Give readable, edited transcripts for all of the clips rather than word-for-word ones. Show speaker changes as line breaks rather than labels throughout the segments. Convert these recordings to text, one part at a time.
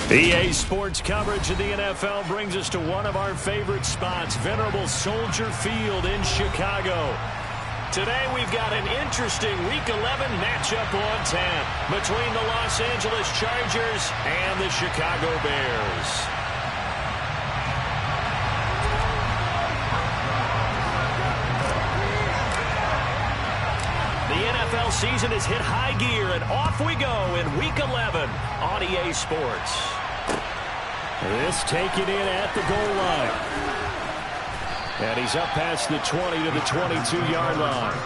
EA Sports coverage of the NFL brings us to one of our favorite spots, venerable Soldier Field in Chicago. Today we've got an interesting Week 11 matchup on tap between the Los Angeles Chargers and the Chicago Bears. The NFL season has hit high gear, and off we go in Week 11 on EA Sports. This taken in at the goal line. And he's up past the 20 to the 22-yard line.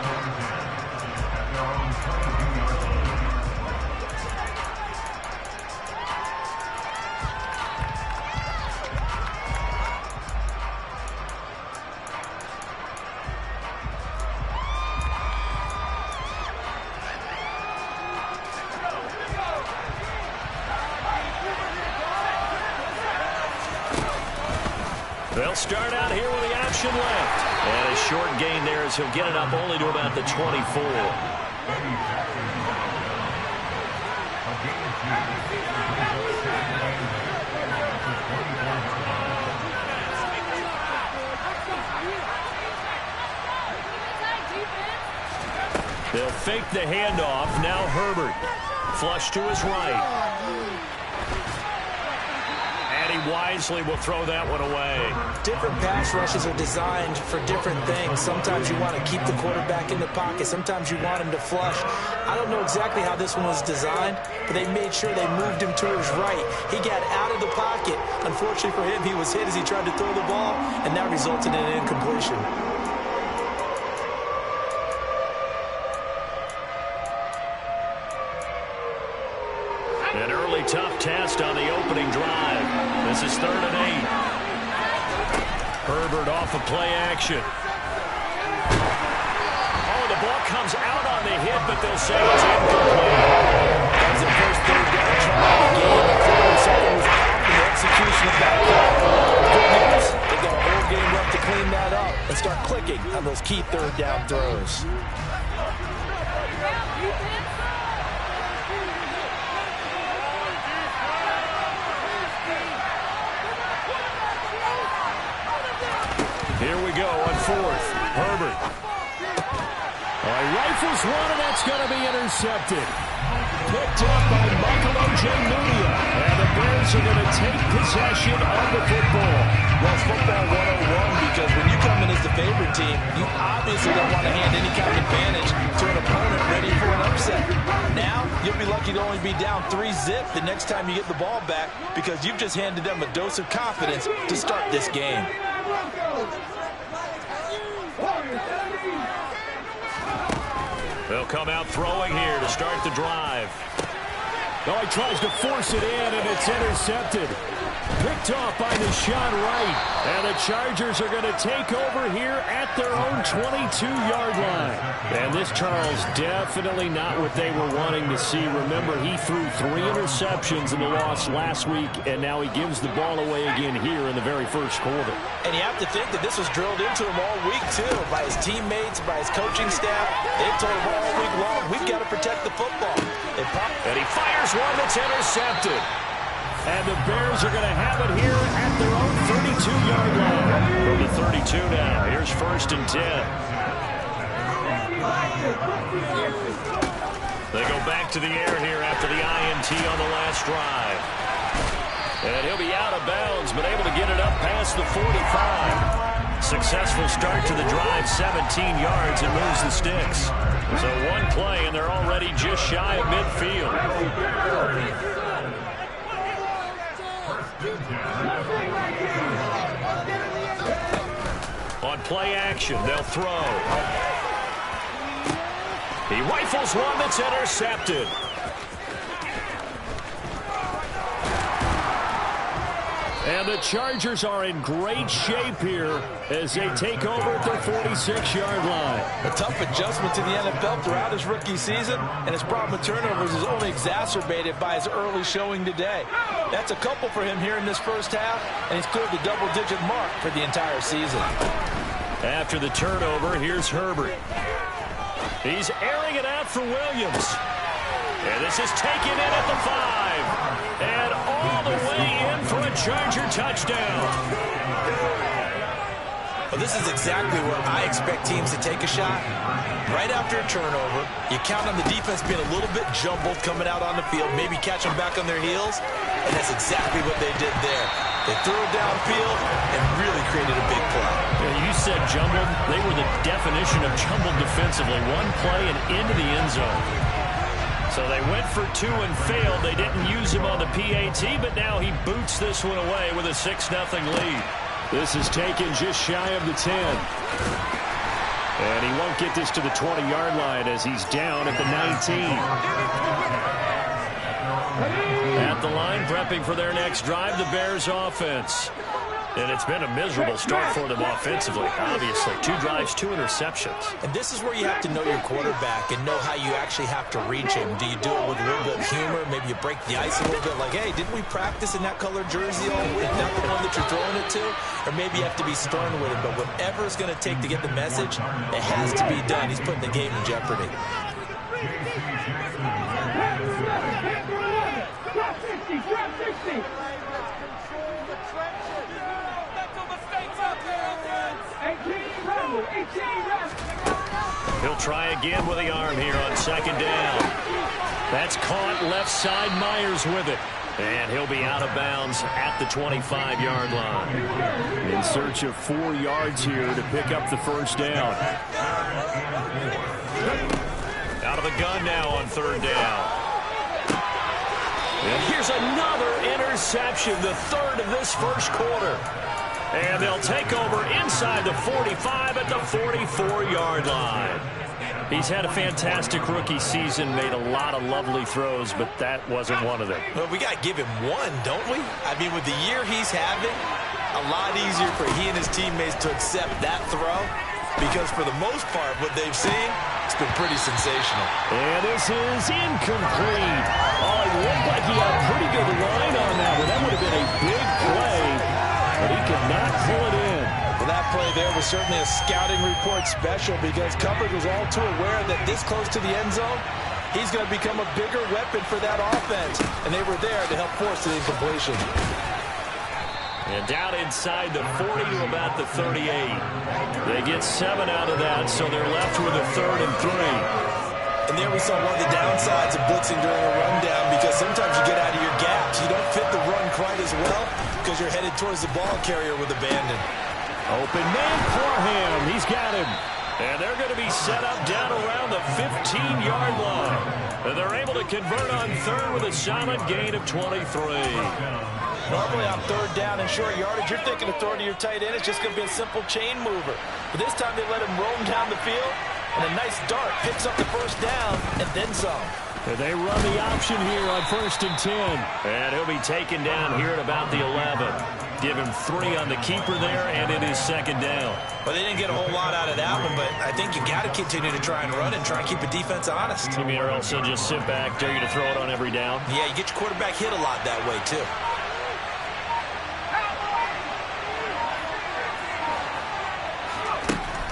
They'll start out here with the option left. And a short gain there as he'll get it up only to about the 24. They'll fake the handoff. Now Herbert. Flush to his right. He wisely will throw that one away.
Different pass rushes are designed for different things. Sometimes you want to keep the quarterback in the pocket. Sometimes you want him to flush. I don't know exactly how this one was designed, but they made sure they moved him to his right. He got out of the pocket. Unfortunately for him, he was hit as he tried to throw the ball, and that resulted in an incompletion.
An early tough test on the opening drive. This is 3rd and 8. Herbert off of play action. Oh, the ball comes out on the hit, but they'll say it's incomplete.
That was the first third down try of the game. Clearly something was off in the execution of that play. Good news, they've got a whole game left to clean that up and start clicking on those key third down throws.
Here we go on 4th. Herbert. Rifles one, and that's going to be intercepted. Picked up by Michael Ojemudia. And the Bears are going to take possession of the football.
Well, football 101, because when you come in as the favorite team, you obviously don't want to hand any kind of advantage to an opponent ready for an upset. Now, you'll be lucky to only be down 3-zip the next time you get the ball back, because you've just handed them a dose of confidence to start this game.
They'll come out throwing here to start the drive. Oh, he tries to force it in, and it's intercepted. Picked off by Deshaun Wright. And the Chargers are going to take over here at their own 22-yard line. And this, Charles, definitely not what they were wanting to see. Remember, he threw 3 interceptions in the loss last week, and now he gives the ball away again here in the very first quarter.
And you have to think that this was drilled into him all week, too, by his teammates, by his coaching staff. They've told him all week long, we've got to protect the football.
And he fires one that's intercepted. And the Bears are going to have it here at their own 32-yard line. From the 32 now. Here's 1st and 10. They go back to the air here after the INT on the last drive. And he'll be out of bounds, but able to get it up past the 45. Successful start to the drive, 17 yards, and moves the sticks. So one play, and they're already just shy of midfield. On play action, they'll throw. He rifles one that's intercepted. And the Chargers are in great shape here as they take over at their 46-yard line.
A tough adjustment to the NFL throughout his rookie season, and his problem with turnovers is only exacerbated by his early showing today. That's a couple for him here in this first half, and he's cleared the double-digit mark for the entire season.
After the turnover, here's Herbert. He's airing it out for Williams. And this is taken in at the 5. And all the way Charger touchdown.
Well, this is exactly where I expect teams to take a shot. Right after a turnover, you count on the defense being a little bit jumbled coming out on the field, maybe catch them back on their heels, and that's exactly what they did there. They threw it downfield and really created a big play.
Yeah, you said jumbled. They were the definition of jumbled defensively. One play and into the end zone. So they went for two and failed. They didn't use him on the PAT, but now he boots this one away with a 6-0 lead. This is taken just shy of the 10. And he won't get this to the 20-yard line as he's down at the 19. At the line, prepping for their next drive, the Bears offense. And it's been a miserable start for them offensively, obviously. 2 drives, 2 interceptions.
And this is where you have to know your quarterback and know how you actually have to reach him. Do you do it with a little bit of humor? Maybe you break the ice a little bit like, hey, didn't we practice in that colored jersey all week? Not the one that you're throwing it to? Or maybe you have to be stern with him. But whatever it's going to take to get the message, it has to be done. He's putting the game in jeopardy.
He'll try again with the arm here on 2nd down. That's caught left side. Myers with it. And he'll be out of bounds at the 25-yard line. In search of 4 yards here to pick up the 1st down. Out of the gun now on 3rd down. And here's another interception, the 3rd of this 1st quarter. And they'll take over inside the 45 at the 44-yard line. He's had a fantastic rookie season, made a lot of lovely throws, but that wasn't one of them.
Well, we got to give him one, don't we? I mean, with the year he's having, a lot easier for he and his teammates to accept that throw because for the most part, what they've seen, it's been pretty sensational.
And this is incomplete. Oh, it looked like he had a pretty good line on that one. That would have been a big play, but he could not pull it in.
Well, that play there was certainly a scouting report special because coverage was all too aware that this close to the end zone, he's going to become a bigger weapon for that offense. And they were there to help force the incompletion.
And down inside the 40 to about the 38. They get 7 out of that, so they're left with a 3rd and 3.
And there we saw one of the downsides of blitzing during a rundown because sometimes you get out of your gaps. You don't fit the run quite as well because you're headed towards the ball carrier with abandon.
Open man for him. He's got him. And they're going to be set up down around the 15-yard line. And they're able to convert on 3rd with a solid gain of 23.
Normally on 3rd down and short yardage, you're thinking of throwing to your tight end. It's just going to be a simple chain mover. But this time they let him roam down the field. And a nice dart picks up the 1st down and then some.
And they run the option here on 1st and 10. And he'll be taken down here at about the 11. Give him 3 on the keeper there, and it is 2nd down.
Well, they didn't get a whole lot out of that one, but I think you got to continue to try and run and try and keep the defense honest.
You mean, or else they'll just sit back, dare you to throw it on every down?
Yeah, you get your quarterback hit a lot that way, too.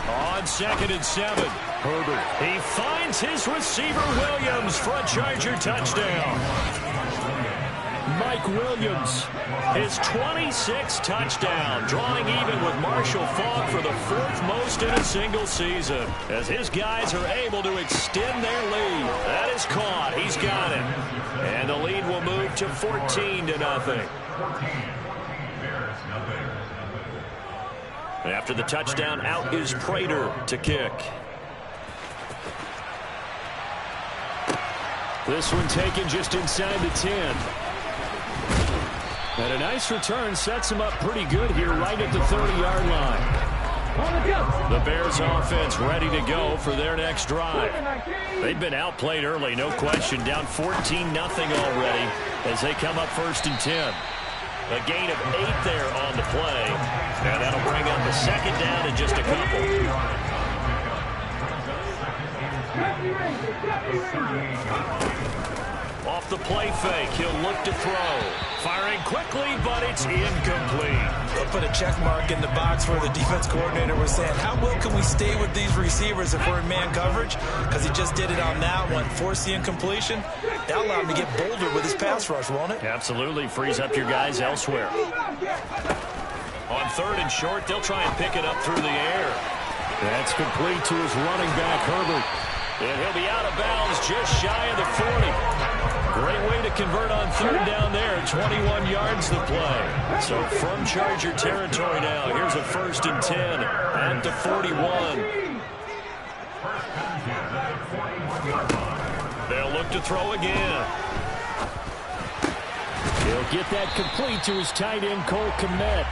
On 2nd and 7, Herbert. He finds his receiver, Williams, for a Charger touchdown. Mike Williams, his 26th touchdown, drawing even with Marshall Faulk for the 4th most in a single season, as his guys are able to extend their lead. That is caught. He's got it. And the lead will move to 14-0. After the touchdown, out is Prater to kick. This one taken just inside the 10. And a nice return sets him up pretty good here right at the 30-yard line. The Bears offense ready to go for their next drive. They've been outplayed early, no question, down 14-0 already as they come up 1st and 10. A gain of 8 there on the play. And that'll bring up the 2nd down in just a couple. Off the play fake, he'll look to throw. Firing quickly, but it's incomplete.
They'll put a check mark in the box where the defense coordinator was saying, how well can we stay with these receivers if we're in man coverage? Because he just did it on that one. Force the incompletion. That'll allow him to get bolder with his pass rush, won't it?
Absolutely. Frees up your guys elsewhere. On 3rd and short, they'll try and pick it up through the air. That's complete to his running back, Herbert. And he'll be out of bounds just shy of the 40. Great way to convert on 3rd down there. 21 yards the play. So from Charger territory now, here's a 1st and 10 at the 41. They'll look to throw again. He'll get that complete to his tight end, Cole Kmet.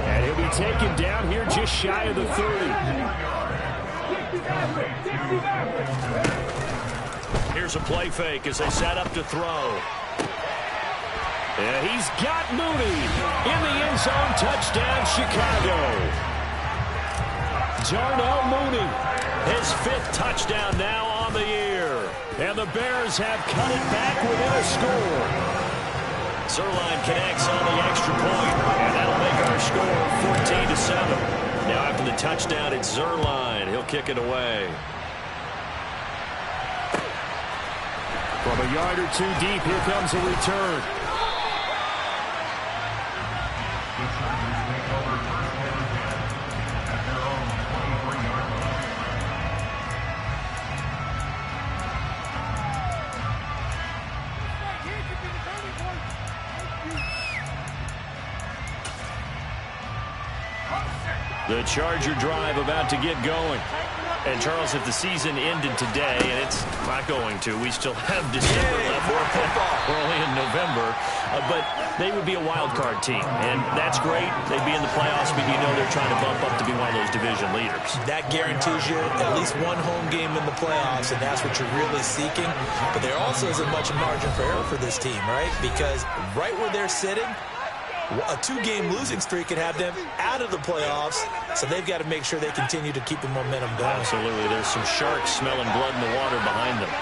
And he'll be taken down here just shy of the 30. Here's a play fake as they set up to throw. And he's got Mooney in the end zone. Touchdown, Chicago. Darnell Mooney, his 5th touchdown now on the year. And the Bears have cut it back within a score. Zerline connects on the extra point, and that'll make our score 14-7. Now after the touchdown, it's Zerline. He'll kick it away. From a yard or 2 deep, here comes a return. The Charger drive about to get going. And, Charles, if the season ended today, and it's not going to, we still have December left. We're only in November. But they would be a wild card team. And that's great. They'd be in the playoffs, but you know they're trying to bump up to be one of those division leaders. That guarantees you at least one home game in the playoffs, and that's what you're really seeking. But there also isn't much margin for error for this team, right? Because right where they're sitting, a 2-game losing streak could have them out of the playoffs, so they've got to make sure they continue to keep the momentum going. Absolutely. There's some sharks smelling blood in the water behind them.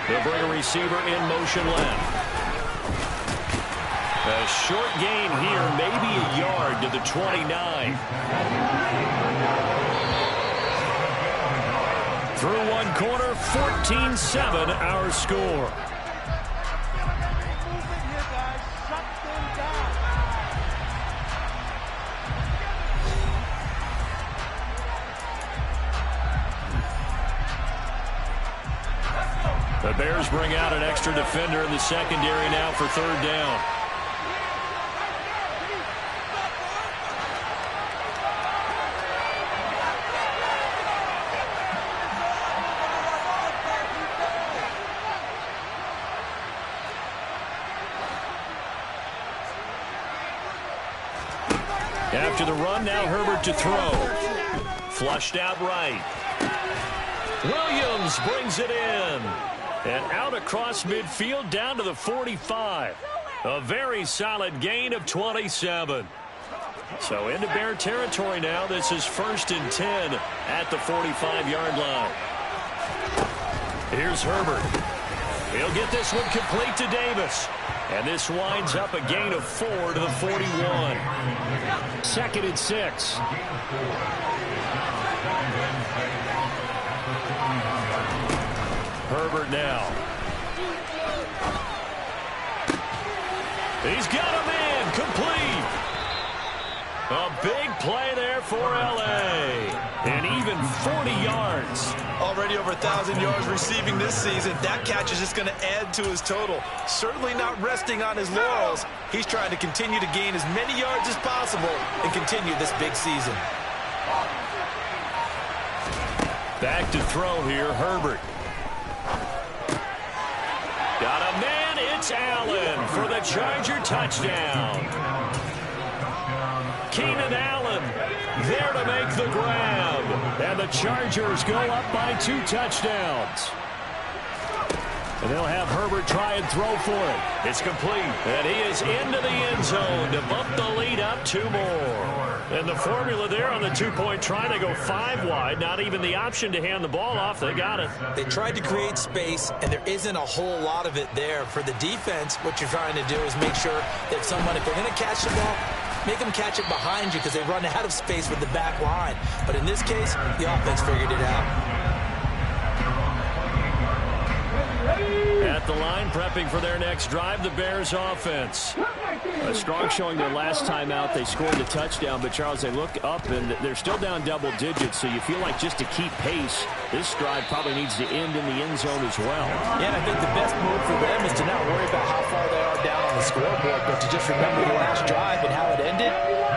They'll bring a receiver in motion left. A short gain here, maybe a yard to the 29. Through one corner, 14-7 our score. The Bears bring out an extra defender in the secondary now for 3rd down. After the run, now Herbert to throw. Flushed out right. Williams brings it in. And out across midfield down to the 45. A very solid gain of 27. So into Bear territory now. This is 1st and 10 at the 45-yard line. Here's Herbert. He'll get this one complete to Davis. And this winds up a gain of 4 to the 41. 2nd and 6. Herbert now. He's got a man complete. A big play there for L.A. And even 40 yards. Already over 1,000 yards receiving this season. That catch is just going to add to his total. Certainly not resting on his laurels. He's trying to continue to gain as many yards as possible and continue this big season. Back to throw here, Herbert. Got a man, it's Allen for the Charger touchdown. Keenan Allen there to make the grab. And the Chargers go up by 2 touchdowns. And they'll have Herbert try and throw for it. It's complete. And he is into the end zone to bump the lead up 2 more. And the formula there on the two-point try, they go 5 wide. Not even the option to hand the ball off. They got it.
They tried to create space, and there isn't a whole lot of it there. For the defense, what you're trying to do is make sure that if they're going to catch the ball, make them catch it behind you because they run out of space with the back line. But in this case, the offense figured it out.
At the line, prepping for their next drive, the Bears offense. A strong showing their last time out. They scored the touchdown, but, Charles, they look up, and they're still down double digits, so you feel like just to keep pace, this drive probably needs to end in the end zone as well.
Yeah, and I think the best move for them is to not worry about how far they are down on the scoreboard, but to just remember the last drive and how it ended.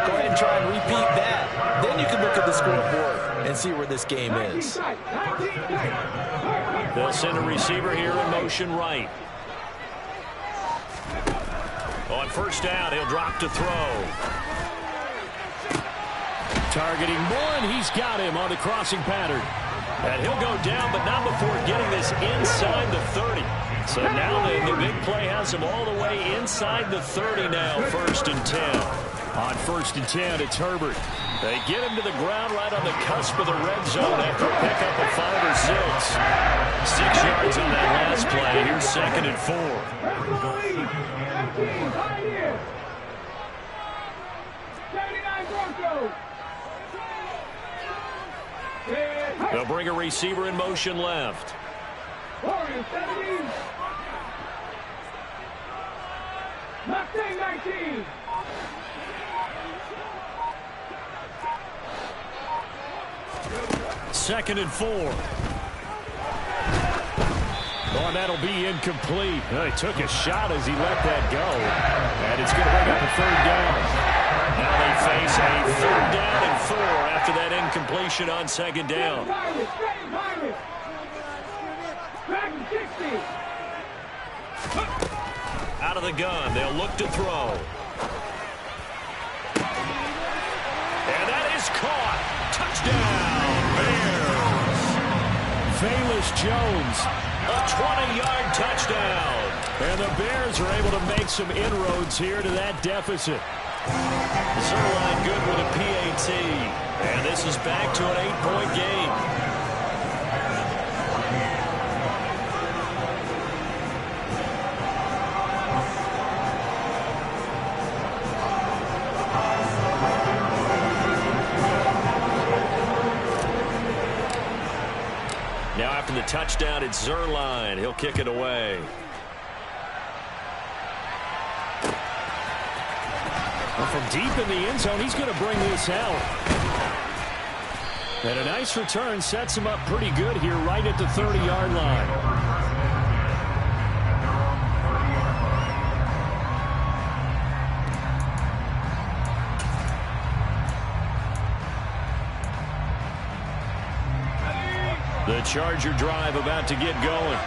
Go ahead and try and repeat that. Then you can look at the scoreboard and see where this game is.
They'll send a receiver here in motion right. On first down, he'll drop to throw. Targeting one, he's got him on the crossing pattern. And he'll go down, but not before getting this inside the 30. So now the big play has him all the way inside the 30 now, 1st and 10. On 1st and 10, it's Herbert. They get him to the ground right on the cusp of the red zone after a pickup of 5 or 6. 6 yards on that last play. Here's 2nd and 4. They'll bring a receiver in motion left. Mustang 19. Second and 4. Oh, and that'll be incomplete. Well, he took a shot as he let that go. And it's going to bring up a 3rd down. Now they face a 3rd down and 4 after that incompletion on 2nd down. Out of the gun, they'll look to throw. And that is caught. Touchdown, Bears. Velus Jones, a 20-yard touchdown. And the Bears are able to make some inroads here to that deficit. Zerline good with a PAT. And this is back to an 8-point game. Now after the touchdown, it's Zerline. He'll kick it away. Well, from deep in the end zone, he's going to bring this out. And a nice return sets him up pretty good here right at the 30-yard line. The Charger drive about to get going.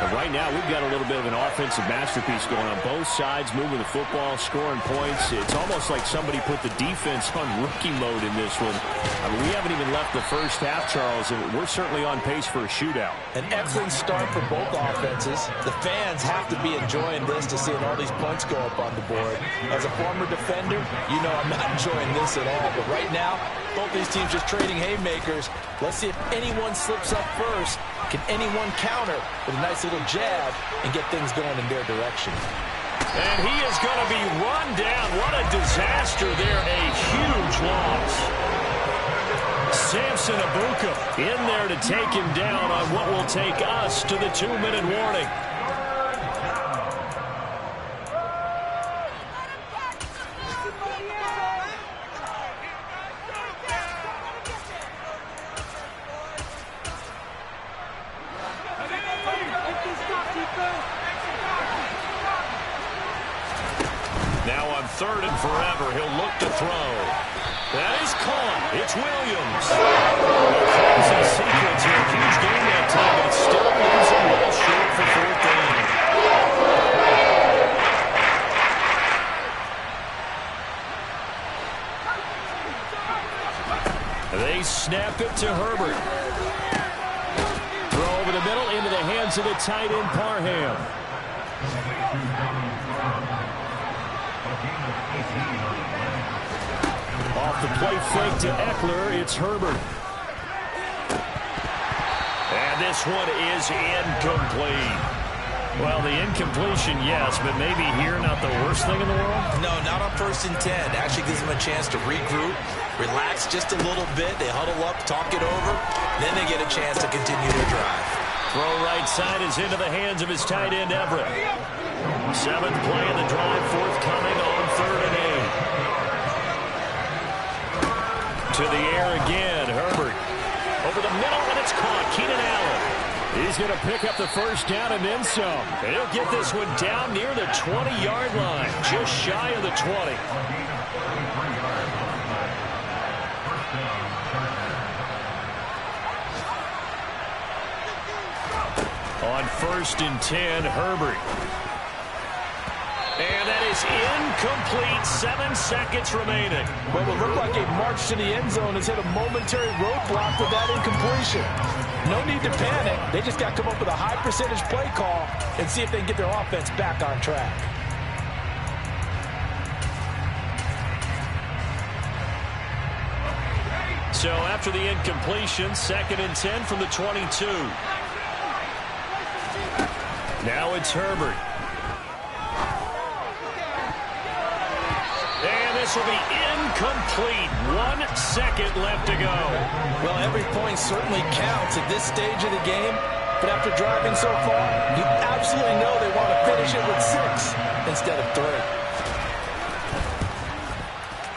But right now, we've got a little bit of an offensive masterpiece going on both sides, moving the football, scoring points. It's almost like somebody put the defense on rookie mode in this one. I mean, we haven't even left the first half, Charles, and we're certainly on pace for a shootout.
An excellent start for both offenses. The fans have to be enjoying this to seeing all these points go up on the board. As a former defender, you know I'm not enjoying this at all. But right now, both these teams just trading haymakers. Let's see if anyone slips up first. Can anyone counter with a nice little jab and get things going in their direction?
And he is going to be run down. What a disaster there. A huge loss. Samson Abuka in there to take him down on what will take us to the 2-minute warning. Now on 3rd and forever, he'll look to throw. That is caught. It's Williams. A crazy sequence here. Huge game that time, but it's still losing well short for 4th down. They snap it to Herbert. Throw over the middle into the hands hands of the tight end Parham. Off the play fake to Eckler, it's Herbert. And this one is incomplete. Well, the incompletion, yes, but maybe here not the worst thing in the world?
No, not on 1st and 10. Actually gives them a chance to regroup, relax just a little bit. They huddle up, talk it over. Then they get a chance to continue their drive.
Throw right side is into the hands of his tight end, Everett. 7th play of the drive, forthcoming on 3rd and 8. To the air again, Herbert. Over the middle, and it's caught. Keenan Allen. He's going to pick up the first down and then some. And he'll get this one down near the 20-yard line, just shy of the 20. On 1st and 10, Herbert. And that is incomplete. 7 seconds remaining.
Well, it looked like a march to the end zone has hit a momentary roadblock with that incompletion. No need to panic. They just got to come up with a high percentage play call and see if they can get their offense back on track.
So after the incompletion, 2nd and 10 from the 22. Now it's Herbert. And this will be incomplete. 1 second left to go.
Well, every point certainly counts at this stage of the game. But after driving so far, you absolutely know they want to finish it with 6 instead of 3.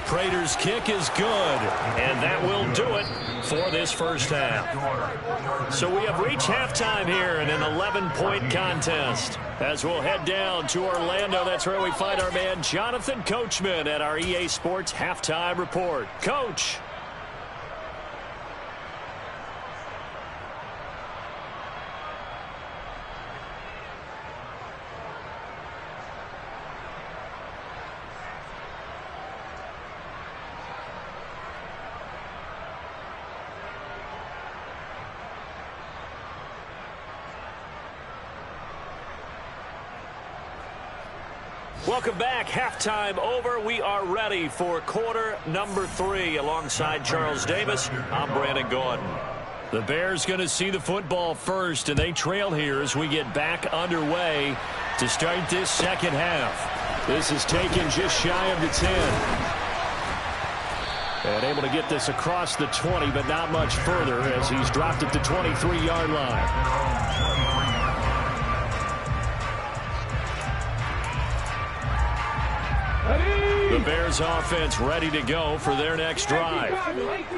Prater's kick is good, and that will do it for this first half. So we have reached halftime here in an 11-point contest. As we'll head down to Orlando, that's where we find our man Jonathan Coachman at our EA Sports Halftime Report. Coach. Welcome back. Halftime over. We are ready for quarter number 3. Alongside Charles Davis, I'm Brandon Gordon. The Bears going to see the football first, and they trail here as we get back underway to start this second half. This is taken just shy of the 10. And able to get this across the 20, but not much further as he's dropped at the 23-yard line. The Bears offense ready to go for their next drive.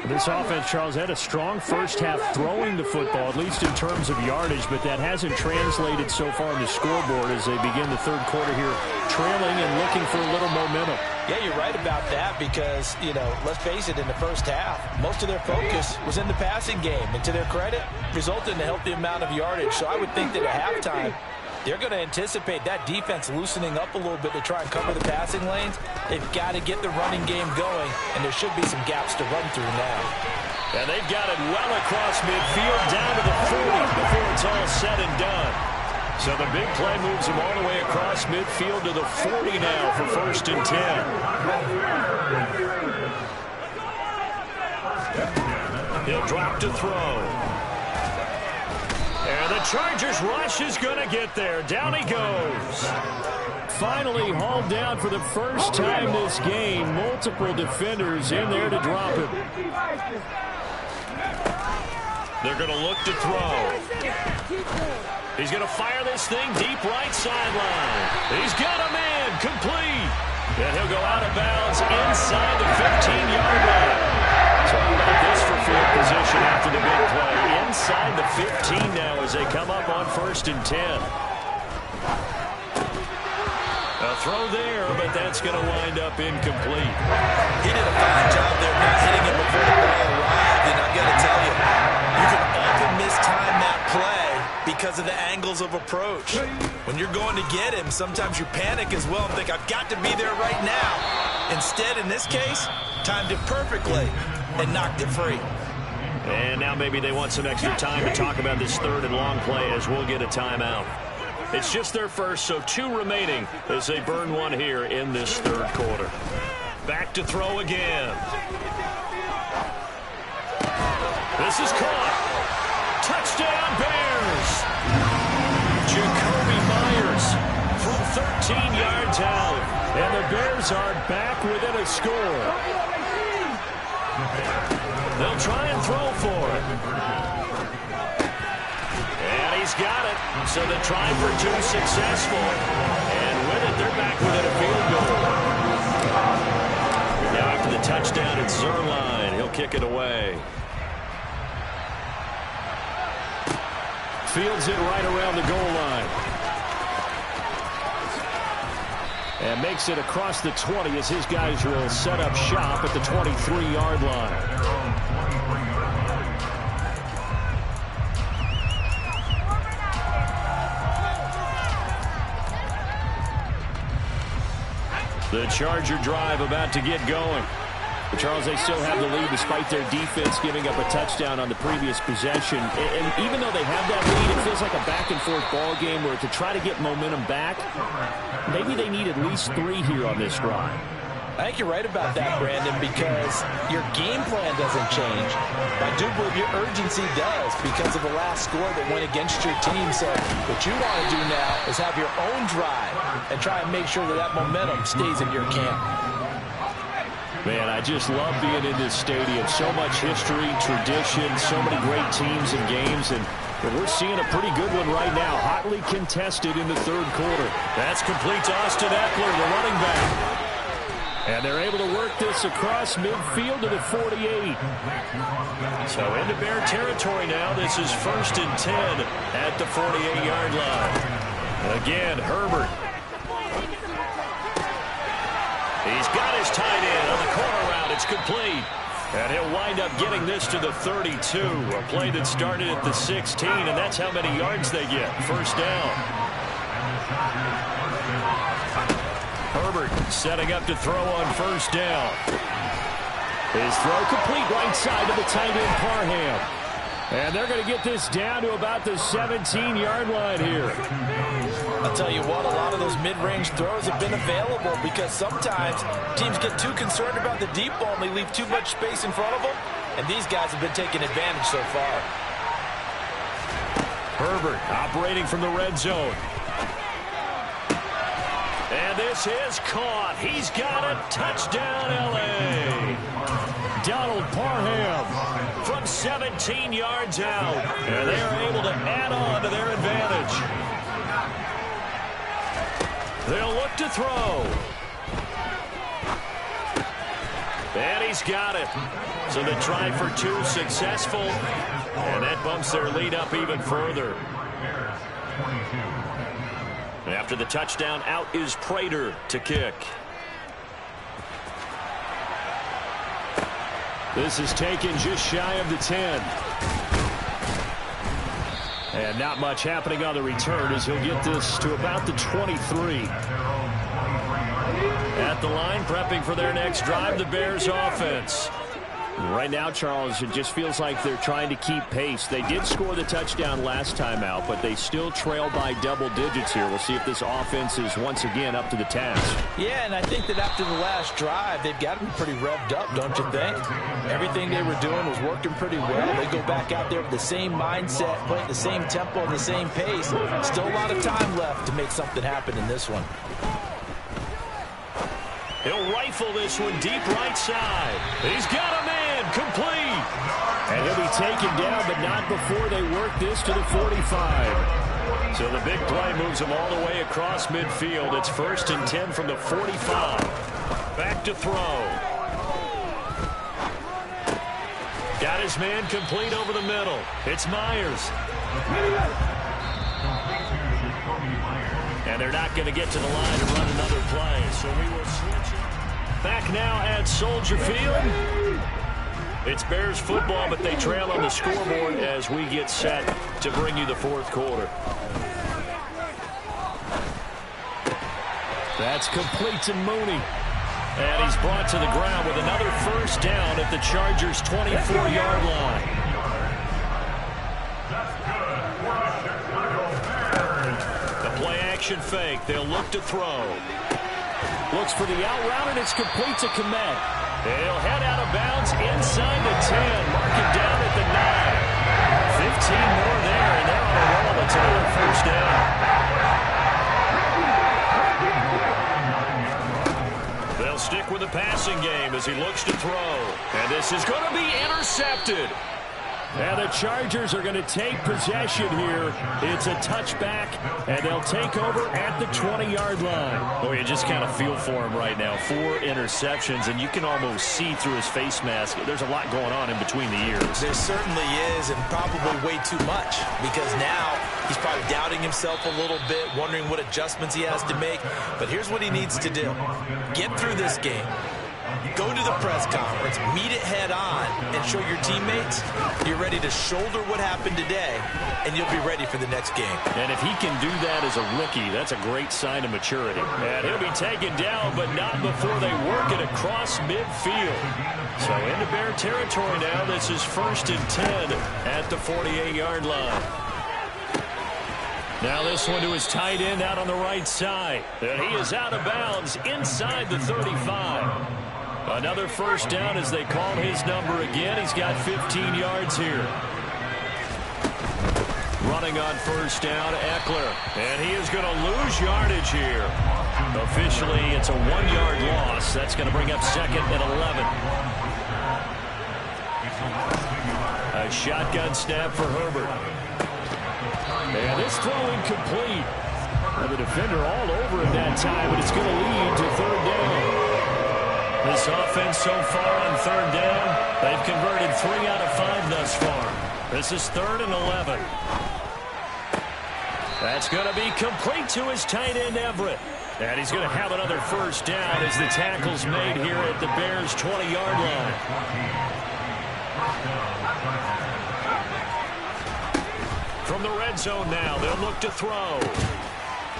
This offense, Charles, had a strong first half throwing the football, at least in terms of yardage, but that hasn't translated so far on the scoreboard as they begin the third quarter here, trailing and looking for a little momentum.
Yeah, you're right about that because, you know, let's face it, in the first half, most of their focus was in the passing game. And to their credit, resulted in a healthy amount of yardage. So I would think that at halftime, they're going to anticipate that defense loosening up a little bit to try and cover the passing lanes. They've got to get the running game going, and there should be some gaps to run through now.
And they've got it well across midfield down to the 40 before it's all said and done. So the big play moves him all the way across midfield to the 40 now for 1st and 10. He'll drop to throw. And the Chargers rush is going to get there. Down he goes. Finally hauled down for the first time this game. Multiple defenders in there to drop him. They're going to look to throw. He's going to fire this thing deep right sideline. He's got a man. Complete. And he'll go out of bounds inside the 15-yard line. So how about this for field position after the big play? Inside the 15 now as they come up on 1st and 10. A throw there, but that's going to wind up incomplete.
He did a fine job there not hitting it before the ball arrived, and I've got to tell you, you can often mistime that play because of the angles of approach. When you're going to get him, sometimes you panic as well and think, I've got to be there right now. Instead, in this case, timed it perfectly and knocked it free.
And now maybe they want some extra time to talk about this third and long play as we'll get a timeout. It's just their first, so 2 remaining as they burn one here in this third quarter. Back to throw again. This is caught. Touchdown, Bears. Jacoby Myers from 13 yards out. And the Bears are back within a score. They'll try and throw for it. And he's got it. So the try for 2 successful. And with it, they're back within a field goal. Now after the touchdown, it's Zerline. He'll kick it away. Fields it right around the goal line. And makes it across the 20 as his guys will set up shop at the 23-yard line. The Charger drive about to get going. But Charles, they still have the lead despite their defense giving up a touchdown on the previous possession. And even though they have that lead, it feels like a back-and-forth ball game where to try to get momentum back, maybe they need at least 3 here on this drive.
I think you're right about that, Brandon, because your game plan doesn't change. I do believe your urgency does because of the last score that went against your team. So what you want to do now is have your own drive and try and make sure that that momentum stays in your camp.
Man, I just love being in this stadium. So much history, tradition, so many great teams and games, and we're seeing a pretty good one right now. Hotly contested in the third quarter. That's complete to Austin Eckler, the running back. And they're able to work this across midfield to the 48. So into Bear territory now. This is 1st and 10 at the 48-yard line. Again, Herbert. He's got his tight end on the corner route. It's complete. And he'll wind up getting this to the 32. A play that started at the 16, and that's how many yards they get. First down. Herbert setting up to throw on first down. His throw complete right side to the tight end Parham. And they're going to get this down to about the 17-yard line here.
I'll tell you what, a lot of those mid-range throws have been available because sometimes teams get too concerned about the deep ball and they leave too much space in front of them. And these guys have been taking advantage so far.
Herbert operating from the red zone. And this is caught. He's got it. Touchdown, L.A. Donald Parham from 17 yards out. And they are able to add on to their advantage. They'll look to throw. And he's got it. So the try for 2 successful. And that bumps their lead up even further. After the touchdown, out is Prater to kick. This is taken just shy of the 10. And not much happening on the return as he'll get this to about the 23. At the line, prepping for their next drive, the Bears offense. Right now, Charles, it just feels like they're trying to keep pace. They did score the touchdown last time out, but they still trail by double digits here. We'll see if this offense is once again up to the task.
Yeah, and I think that after the last drive, they've got to be pretty revved up, don't you think? Everything they were doing was working pretty well. They go back out there with the same mindset, playing the same tempo and the same pace. Still a lot of time left to make something happen in this one.
He'll rifle this one deep right side. He's got a man, complete. And he'll be taken down, but not before they work this to the 45. So the big play moves him all the way across midfield. It's 1st and 10 from the 45. Back to throw. Got his man complete over the middle. It's Myers. And they're not going to get to the line to run another play. So we will switch it. Back now at Soldier Field. It's Bears football, but they trail on the scoreboard as we get set to bring you the fourth quarter. That's complete to Mooney. And he's brought to the ground with another first down at the Chargers' 24-yard line. Formation fake. They'll look to throw. Looks for the out route, and it's complete to Komet. He'll head out of bounds inside the 10. Mark it down at the 9. 15 more there, and they're on a roll. It's another first down. They'll stick with the passing game as he looks to throw. And this is going to be intercepted. And the Chargers are going to take possession here. It's a touchback, and they'll take over at the 20-yard line.
Oh, you just kind of feel for him right now. 4 interceptions, and you can almost see through his face mask. There's a lot going on in between the ears.
There certainly is, and probably way too much, because now he's probably doubting himself a little bit, wondering what adjustments he has to make. But here's what he needs to do. Get through this game. Go to the press conference, meet it head on, and show your teammates you're ready to shoulder what happened today, and you'll be ready for the next game.
And if he can do that as a rookie, that's a great sign of maturity.
And he'll be taken down, but not before they work it across midfield. So into Bear territory now. This is 1st and 10 at the 48-yard line. Now this one to his tight end out on the right side. And he is out of bounds inside the 35. Another first down as they call his number again. He's got 15 yards here. Running on first down, Eckler. And he is going to lose yardage here. Officially, it's a 1-yard loss. That's going to bring up 2nd and 11. A shotgun snap for Herbert. And this throw incomplete. And the defender all over him that time, but it's going to lead to 3rd down. This offense so far on 3rd down, they've converted 3 out of 5 thus far. This is 3rd and 11. That's going to be complete to his tight end, Everett. And he's going to have another first down as the tackle's made here at the Bears' 20-yard line. From the red zone now, they'll look to throw.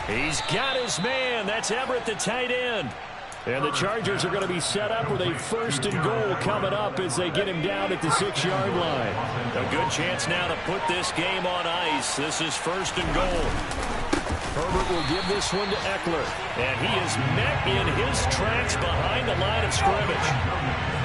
He's got his man. That's Everett, the tight end. And the Chargers are going to be set up with a 1st and goal coming up as they get him down at the 6-yard line. A good chance now to put this game on ice. This is 1st and goal. Herbert will give this one to Eckler. And he is met in his tracks behind the line of scrimmage.